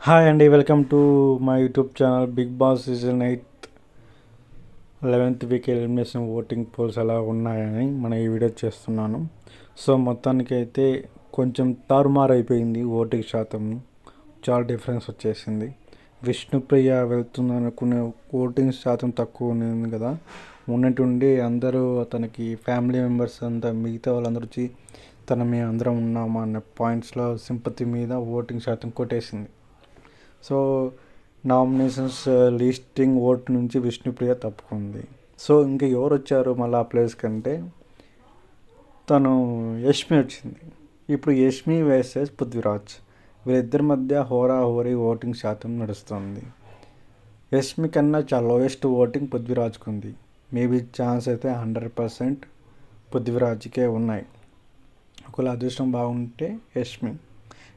Hi అండి, welcome to my YouTube channel. Bigg Boss season 8 11th week elimination voting polls ఎలా ఉన్నాయని ఈ video చేస్తున్నాను. సో మొత్తానికి అయితే కొంచెం తారుమారు అయిపోయింది. ఓటింగ్ శాతం చాలా డిఫరెన్స్ వచ్చేసింది. విష్ణుప్రియ వెళ్తుంది అనుకునే ఓటింగ్ శాతం తక్కువ ఉంది కదా, ఉన్నట్టుండి అందరూ అతనికి ఫ్యామిలీ మెంబర్స్ అంతా మిగతా వాళ్ళందరూ వచ్చి మేము అందరం ఉన్నామా అనే పాయింట్స్లో సింపతి మీద ఓటింగ్ శాతం కొట్టేసింది. సో నామినేషన్స్ లిస్టింగ్ ఓట్ నుంచి విష్ణుప్రియ తప్పుకుంది. సో ఇంకా ఎవరు వచ్చారు మళ్ళీ ఆ ప్లేస్ కంటే తను యష్మి వచ్చింది. ఇప్పుడు యష్మి వర్సెస్ పృథ్వీరాజ్, వీళ్ళిద్దరి మధ్య హోరాహోరీ ఓటింగ్ శాతం నడుస్తుంది. యష్మి కన్నా చాలా లోయెస్ట్ ఓటింగ్ పృథ్వీరాజ్కి ఉంది. మేబీ ఛాన్స్ అయితే 100% పృథ్వీరాజ్కే ఉన్నాయి. ఒకవేళ అదృష్టం బాగుంటే యష్మి.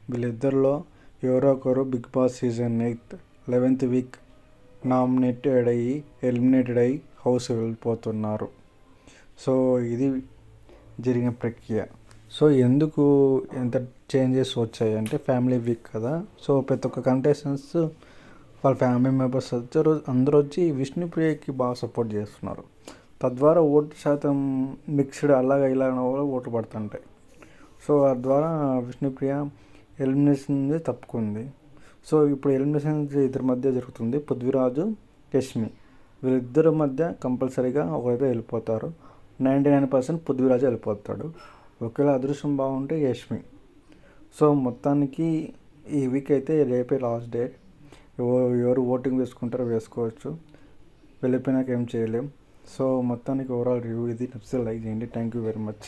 వీళ్ళిద్దరిలో ఎవరో ఒకరు Bigg Boss season 8 11th week eliminated అయ్యి హౌస్ వెళ్ళిపోతున్నారు. సో ఇది జరిగిన ప్రక్రియ. సో ఎందుకు ఎంత చేంజెస్ వచ్చాయి అంటే ఫ్యామిలీ వీక్ కదా. సో ప్రతి ఒక్క కంటెస్టెంట్స్ వాళ్ళ ఫ్యామిలీ మెంబర్స్ వచ్చారు, అందరూ వచ్చి విష్ణుప్రియకి బాగా సపోర్ట్ చేస్తున్నారు. తద్వారా ఓటు శాతం మిక్స్డ్ అలాగా ఇలా ఓటు పడుతుంటాయి. సో ద్వారా విష్ణుప్రియ ఎలిమినేషన్ తప్పుకుంది. సో ఇప్పుడు ఎలిమినేషన్ ఇద్దరి మధ్య జరుగుతుంది, పృథ్వీరాజు యష్మి. వీళ్ళిద్దరి మధ్య కంపల్సరీగా ఒకరైతే వెళ్ళిపోతారు. 99% పృథ్వీరాజు వెళ్ళిపోతాడు. ఒకవేళ అదృష్టం బాగుంటే యష్మి. సో మొత్తానికి ఈ వీక్ అయితే రేపే లాస్ట్ డే. ఎవరు ఓటింగ్ వేసుకుంటారో వేసుకోవచ్చు, వెళ్ళిపోయినాక ఏం చేయలేం. సో మొత్తానికి ఓవరాల్ రివ్యూ ఇది. నచ్చితే లైక్ చేయండి. Thank you very much.